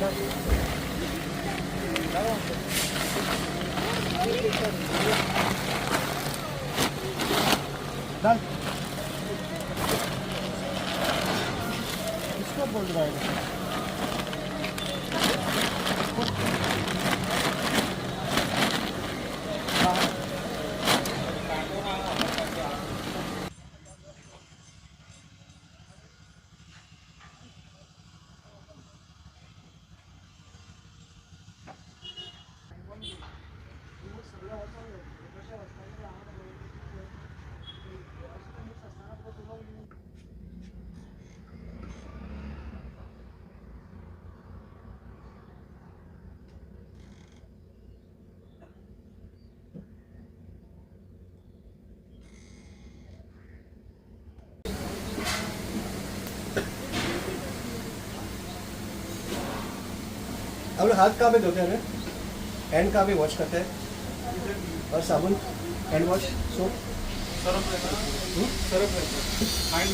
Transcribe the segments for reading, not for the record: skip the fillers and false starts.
इसको बोल रहा है हम लोग हाथ कहाँ पे धोते हैं? हैंड कहाँ पे वॉश करते हैं? और साबुन, hand wash, soap, Surf hand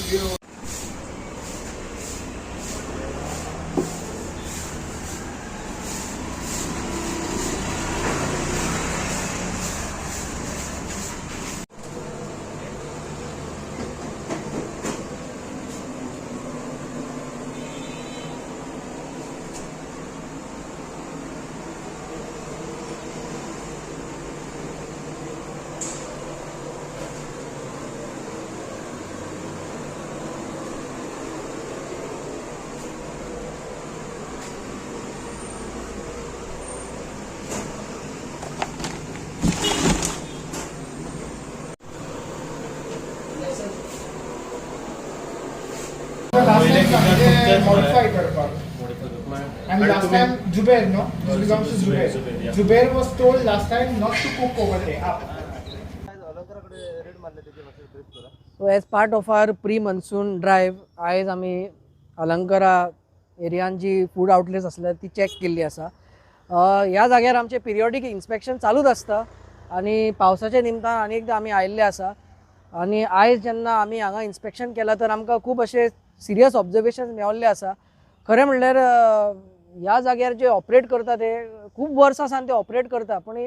modify करपाक. And last time Jubair, no? This belongs to Jubair. Jubair was told last time not to cook over there. So as part of our pre-monsoon drive, आज आम्ही अलंकारा एरियान जी food outlets असल्या ती check केल्ली आसा. ह्या जाग्यार आमचे पिरियोडीक इन्स्पेक्शन चालूच आसता आनी पावसाच्या निमतान आनी एकदां आमी आयिल्ले आसा. आनी आयज जेन्ना आमी हांगा इन्स्पेक्शन केलां तर आमकां खूब अशे सिरियस ऑब्जर्वेशन मेळिल्ले आसा. खरें म्हणल्यार ह्या जाग्यार जे ऑपरेट करता ते खूब वर्सां सावन ते ऑपरेट करता. पूण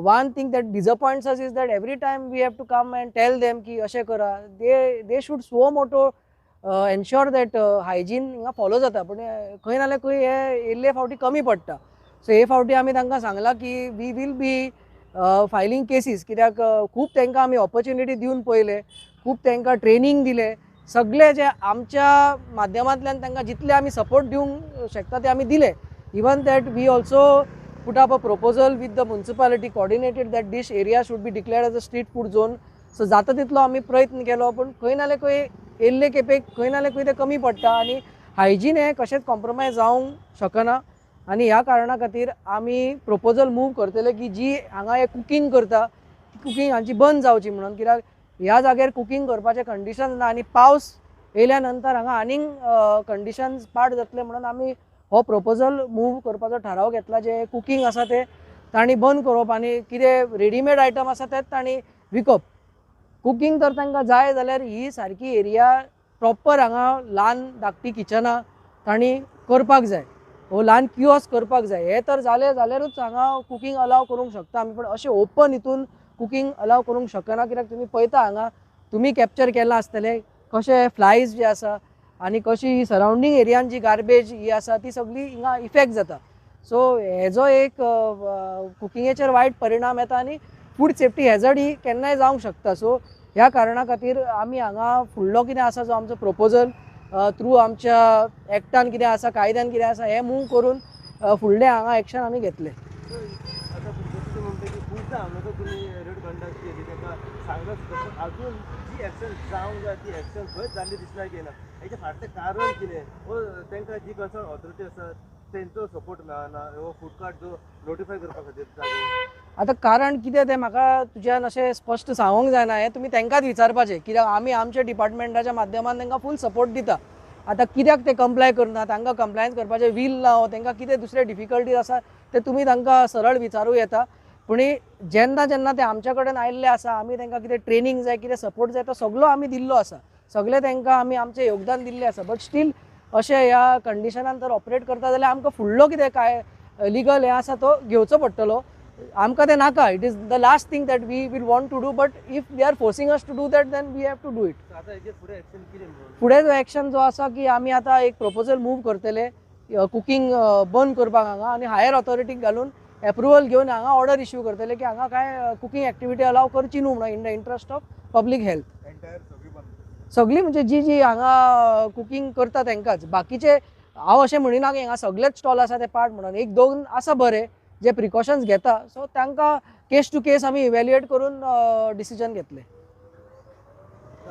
one thing that disappoints us is that every time we have to come and tell them की अशें करा. दे शूड सो मोटो एन्श्योर दॅट हायजीन हिंगा फॉलो जाता. पूण खंय ना जाल्यार खंय हे येयल्ले फावटी कमी पडटा. सो हे फावटी आमी तांकां सांगलां की we will be filing cases. कित्याक खूब तांकां आमी ऑपॉर्च्युनिटी दिवन पळयले, खूब तांकां ट्रेनींग दिले. सगळे जे आमच्या माध्यमांतल्यान तांकां जितले आमी सपोर्ट दिवंक शकता ते आमी दिले. Even that we also put up a proposal with the municipality coordinated that this area should be declared as a street food zone. So जाता तितलो आमी प्रयत्न केलो पण खंय ना जाल्यार खंय येयल्ले खेपेक खंय ना जाल्यार खंय ते कमी पडटा आनी हायजीन हे कशेंच कॉम्प्रोमायज जावंक शकना. आनी ह्या कारणा खातीर आमी प्रपोजल मूव करतले की जी हांगा हे कुकींग करता ती कुकींग हांची बंद जावची म्हणून. कित्याक ह्या जाग्यार कुकींग करपाचे कंडिशन ना आनी पावस येयल्या नंतर हांगा आनीक कंडिशन्स पाड जातले म्हणून आमी हो प्रपोजल मूव करपाचो थाराव घेतला. जे कुकींग आसा ते तांणी बंद करप आनी कितें रेडीमेड आयटम आसा तेच तांणी विकप. कुकींग तर तांकां जाय जाल्यार ही सारकी एरिया प्रॉपर हांगा ल्हान धाकटी किचनां तांणी करपाक जाय. हो ल्हान किओस्क करपाक जाय. हे तर जालें जाल्यारूच हांगा कुकींग अलाव करूंक शकता आमी. पूण अशें ओपन हितून कुकींग अलाव करूंक शकना. कित्याक तुमी पळयता हांगा तुमी कॅप्चर केलां आसतलें कशे फ्लायज जे आसा आनी कशी सरावंडींग एरियान जी गार्बेज ही आसा ती सगळी हिंगा इफेक्ट जाता. सो हेजो एक कुकिंगेचेर वायट परिणाम येता आनी फूड सेफ्टी हॅझर्ड ही केन्नाय जावंक शकता. सो ह्या कारणा खातीर आमी हांगा फुडलो कितें आसा जो आमचो प्रपोजल थ्रू आमच्या एक्टान कितें आसा कायद्यान कितें आसा हें मूव करून फुडलें हांगा एक्शन आमी घेतलें. अजून जी एक्शन जावंक जाय ती एक्शन खंयच जाल्ली दिसना की ना. हेचें फाटलें कारण कितें वो तांकां जी कन्सर्न ऑथॉरिटी आसा तेंचो सपोर्ट मेळना वो फूड कार्ट जो नोटिफाय करपा खातीर. आतां कारण कितें तें म्हाका तुज्यान अशें स्पश्ट सांगूंक जायना. हें तुमी तांकांच विचारपाचें. कित्याक आमी आमच्या डिपार्टमेंटाच्या माध्यमान तांकां फूल सपोर्ट दिता. आतां कित्याक ते कंप्लाय करना तांकां कंप्लायन्स करपाचें वील ना वो तांकां कितें दुसरे डिफिकल्टीज आसा ते तुमी तांकां सरळ विचारूं येता. पूण जेन्ना जेन्ना ते आमच्या कडेन आयिल्ले आसा आमी तांकां कितें ट्रेनींग जाय कितें सपोर्ट जाय तो सगळो आमी दिल्लो आसा. सगळे तांकां आमी आमचें योगदान दिल्लें आसा. बट स्टील अशें ह्या कंडिशनान तर ऑपरेट करता जाल्यार आमकां फुडलो कितें काय लिगल हें आसा तो घेवचो पडटलो. आमकां तें नाका. It is the last thing that we will want to do, but if they are forcing us to do that then we have to do it. आता हेजे फुडें एक्शन कितें म्हणून फुडें जो एक्शन जो आसा की आमी आतां एक प्रपोजल मूव करतले कुकिंग बंद करपाक हांगा, आनी हायर ऑथॉरिटीक घालून एप्रुवल घेवन हांगा ऑर्डर इश्यू करतले की हांगा काय कुकिंग एक्टिविटी अलाव करची न्हू म्हणून in the interest of public health. Entire सगळी बंद सगळी म्हणजे जी हांगा कुकिंग करता तेंकांच. बाकीचे हांव अशें म्हणिना की हांगा सगळेच स्टॉल आसा ते पाड म्हणून. एक दोन आसा बरे जे प्रिकॉशन्स घेता, सो तांकां केस टू केस आमी इवॅल्युएट करून डिसिजन घेतले.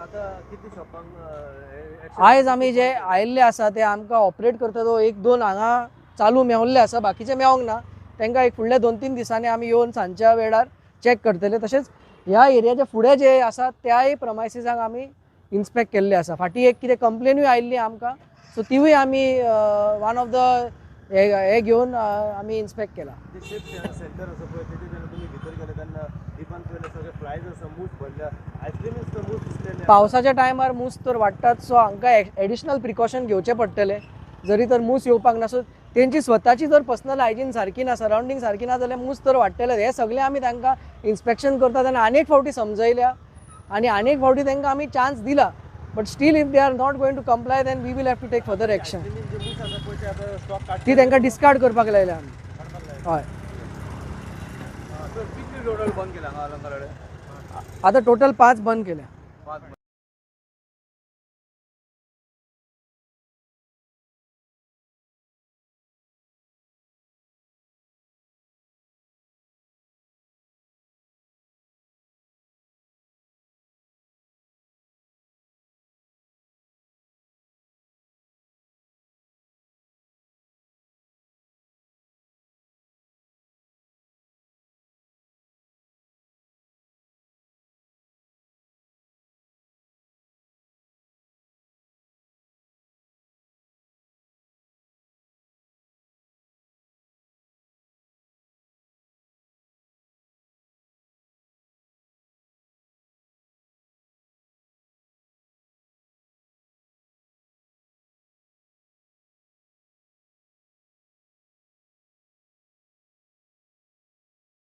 आता कितली शॉपांक आयज आमी जे आयिल्ले आसा ते आमकां ऑपरेट करता तो एक दोन हांगा चालू मेवल्ले आसा, बाकीचे मेवंक ना. तांकां एक फुडल्या 2-3 दिसांनी आमी येवन सांजच्या वेळार चॅक करतले. तशेंच ह्या एरियाचे फुडें जे आसा त्याय प्रमायसिसांक आमी इन्स्पेक्ट केल्ले आसा. फाटीं एक कितें कंप्लेनूय आयिल्ली आमकां, सो तिवूय आमी वन ऑफ द हे घेवन आमी इन्स्पेक्ट केला. सेंटर आसा पळय तेजे जेन्ना तुमी भितर गेले तेन्ना दिपान पयले सगळे फ्रायज आसा, मूस भरल्या, आयस्क्रीमीच मूस दिसलेले. पावसाच्या टायमार मूस तर वाडटात, सो हांकां एडिशनल प्रिकॉशन घेवचे पडटले. जरी तर मूस येवपाक ना, सो तेंची स्वताची जर पर्सनल हायजीन सारकी ना, सरावंडींग सारकी ना जाल्यार मूस तर वाडटले. हे सगळे आमी तांकां इन्स्पेक्शन करता तेन्ना आनेक फावटी समजयल्या आनी आनेक फावटी तांकां आमी चान्स दिला. But still if they are not going to comply then we will have to take further action. आयस्क्रीमीन जे मूस आसा पळय ते आता स्टॉक काडटा ती तांकां डिस्कार्ड करपाक लायल्या आमी. हय, कितली टोटल बंद केला हांगा अलंकाराडे? आतां टोटल 5 बंद केल्या. 5